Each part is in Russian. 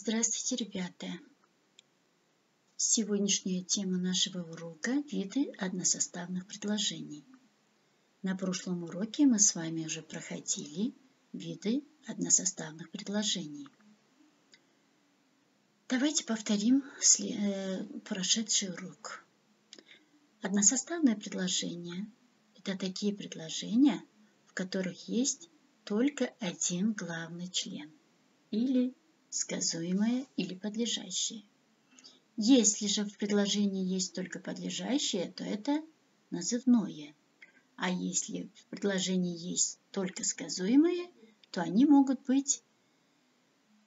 Здравствуйте, ребята! Сегодняшняя тема нашего урока – виды односоставных предложений. На прошлом уроке мы с вами уже проходили виды односоставных предложений. Давайте повторим прошедший урок. Односоставные предложения – это такие предложения, в которых есть только один главный член или сказуемое или подлежащее. Если же в предложении есть только подлежащее, то это назывное. А если в предложении есть только сказуемое, то они могут быть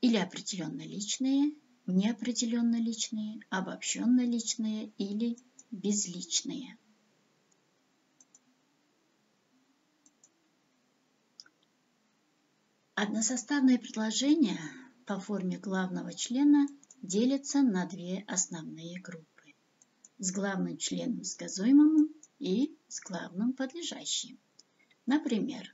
или определенно личные, неопределенно личные, обобщенно личные или безличные. Односоставные предложения по форме главного члена делятся на две основные группы – с главным членом сказуемым и с главным подлежащим. Например,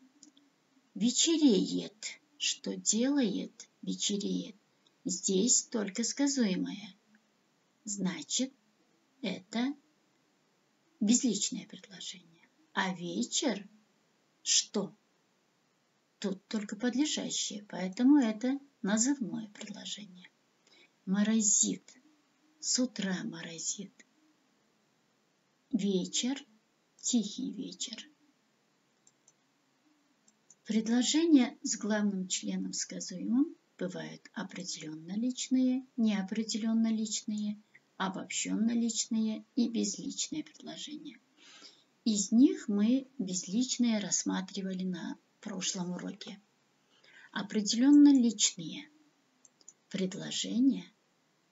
вечереет. Что делает? Вечереет. Здесь только сказуемое. Значит, это безличное предложение. А вечер – что? Тут только подлежащее, поэтому это назывное предложение. Морозит. С утра морозит. Вечер. Тихий вечер. Предложения с главным членом сказуемым бывают определенно личные, неопределенно личные, обобщенно личные и безличные предложения. Из них мы безличные рассматривали на прошлом уроке. Определенно личные предложения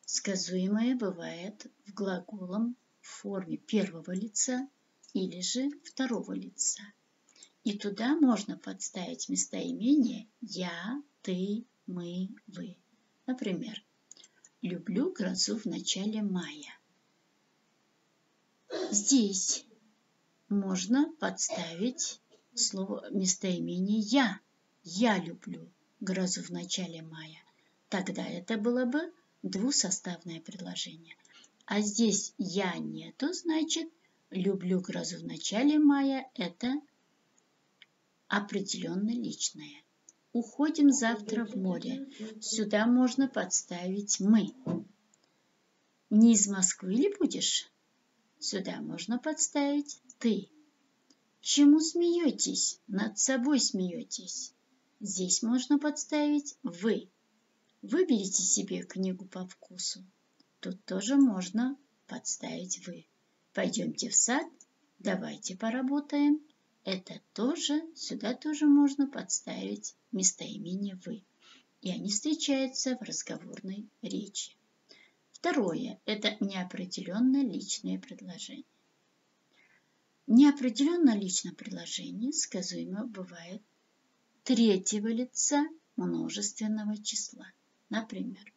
сказуемое бывает в глаголом в форме первого лица или же второго лица. И туда можно подставить местоимение «я», «ты», «мы», «вы». Например, «люблю грозу в начале мая». Здесь можно подставить слово местоимение «я». «Я люблю грозу в начале мая». Тогда это было бы двусоставное предложение. А здесь «я» нету, значит, «люблю грозу в начале мая» – это определенно личное. Уходим завтра в море. Сюда можно подставить «мы». Не из Москвы ли будешь? Сюда можно подставить «ты». Чему смеетесь? Над собой смеетесь. Здесь можно подставить «вы». Выберите себе книгу по вкусу. Тут тоже можно подставить «вы». Пойдемте в сад, давайте поработаем. Это тоже, сюда тоже можно подставить местоимение «вы». И они встречаются в разговорной речи. Второе – это неопределенно личное предложение. Неопределенно личное предложение сказуемо бывает третьего лица множественного числа. Например,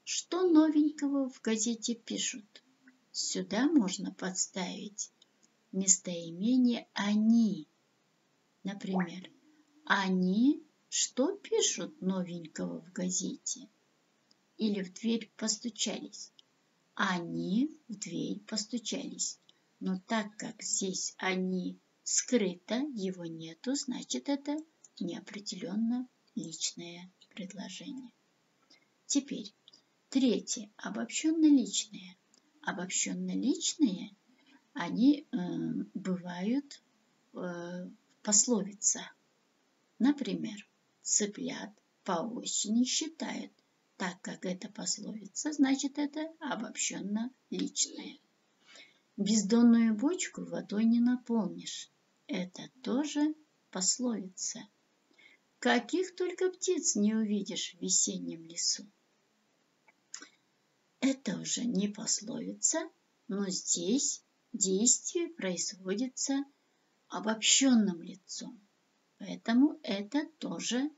что новенького в газете пишут? Сюда можно подставить местоимение «они». Например, они что пишут новенького в газете? Или в дверь постучались? Они в дверь постучались. Но так как здесь «они» скрыто, его нету, значит это неопределенно личное предложение. Теперь третье. Обобщенно-личные. Обобщенно-личные, они бывают в пословицах. Например, цыплят по осени считают. Так как это пословица, значит это обобщенно-личное. Бездонную бочку водой не наполнишь. Это тоже пословица. Каких только птиц не увидишь в весеннем лесу. Это уже не пословица, но здесь действие производится обобщенным лицом. Поэтому это тоже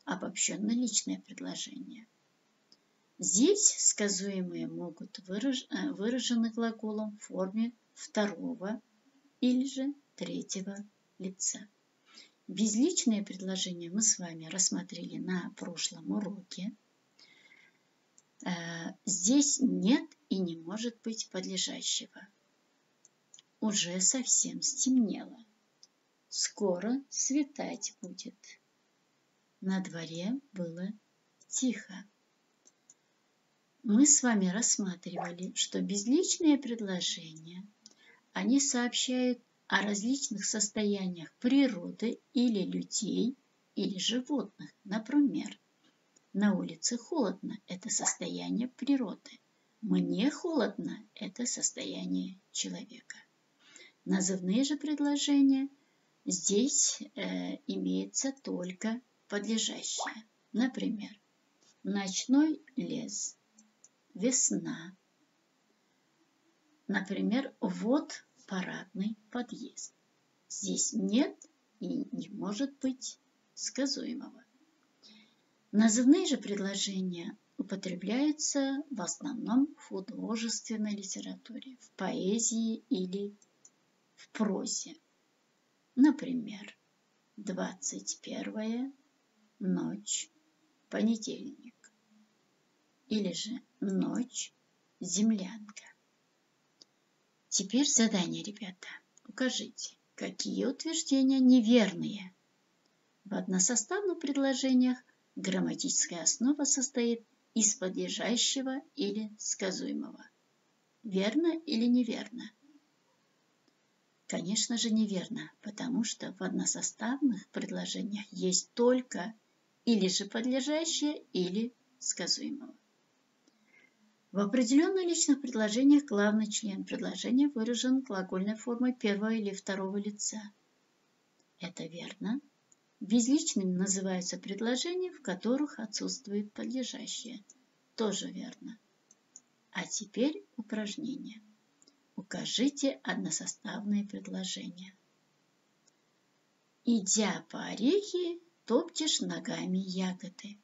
обобщенно-личное предложение. Здесь сказуемые могут выражены глаголом в форме второго или же третьего лица. Безличные предложения мы с вами рассмотрели на прошлом уроке. Здесь нет и не может быть подлежащего. Уже совсем стемнело. Скоро светать будет. На дворе было тихо. Мы с вами рассматривали, что безличные предложения, они сообщают о различных состояниях природы или людей, или животных. Например, на улице холодно – это состояние природы. Мне холодно – это состояние человека. Назывные же предложения здесь имеется только подлежащее. Например, ночной лес, весна. Например, вот парадный подъезд. Здесь нет и не может быть сказуемого. Назывные же предложения употребляются в основном в художественной литературе, в поэзии или в прозе. Например, 21 ночь, понедельник. Или же ночь, землянка. Теперь задание, ребята. Укажите, какие утверждения неверные. В односоставных предложениях грамматическая основа состоит из подлежащего или сказуемого. Верно или неверно? Конечно же, неверно, потому что в односоставных предложениях есть только или же подлежащее, или сказуемого. В определенных личных предложениях главный член предложения выражен глагольной формой первого или второго лица. Это верно. Безличными называются предложения, в которых отсутствует подлежащее. Тоже верно. А теперь упражнение. Укажите односоставные предложения. Идя по орехи, топтишь ногами ягоды.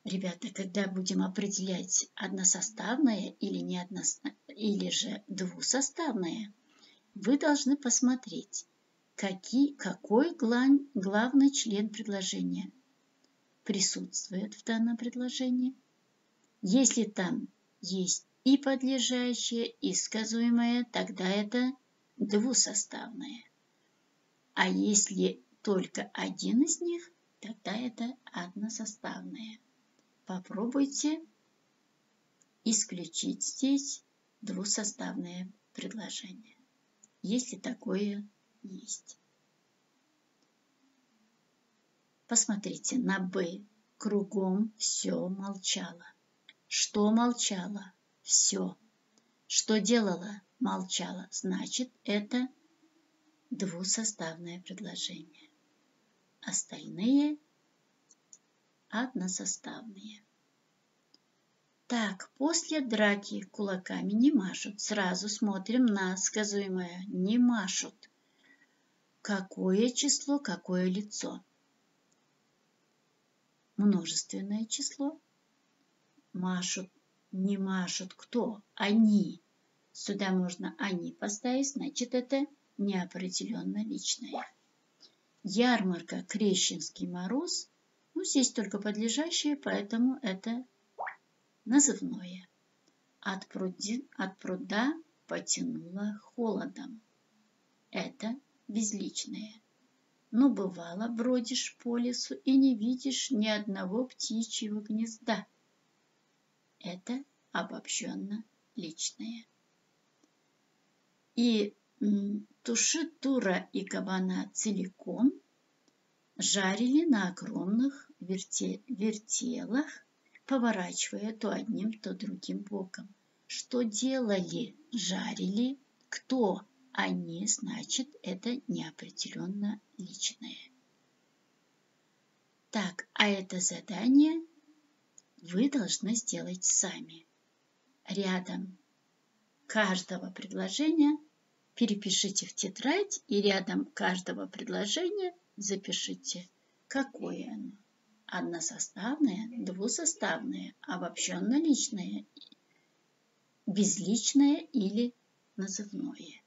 Ребята, когда будем определять односоставное или же двусоставное, вы должны посмотреть, какой главный член предложения присутствует в данном предложении. Если там есть и подлежащее, и сказуемое, тогда это двусоставное. А если только один из них, тогда это односоставное. Попробуйте исключить здесь двусоставное предложение, если такое есть. Посмотрите на «Б». Кругом все молчало. Что молчало? Все. Что делала? Молчала. Значит, это двусоставное предложение. Остальные односоставные. Так, после драки кулаками не машут. Сразу смотрим на сказуемое. Не машут. Какое число, какое лицо? Множественное число. Машут, не машут. Кто? Они. Сюда можно они поставить, значит, это неопределенно личное. Ярмарка, Крещенский мороз. Здесь только подлежащее, поэтому это назывное. От пруда потянуло холодом. Это безличное. Бывало, бродишь по лесу и не видишь ни одного птичьего гнезда. Это обобщенно личное. И туши тура и кабана целиком жарили на огромных вертелах, поворачивая то одним, то другим боком. Что делали? Жарили. Кто? Они, значит, это неопределенно личное. Так, а это задание вы должны сделать сами. Рядом каждого предложения перепишите в тетрадь и рядом каждого предложения запишите, какое оно. Односоставное, двусоставное, обобщенно личное, безличное или назывное.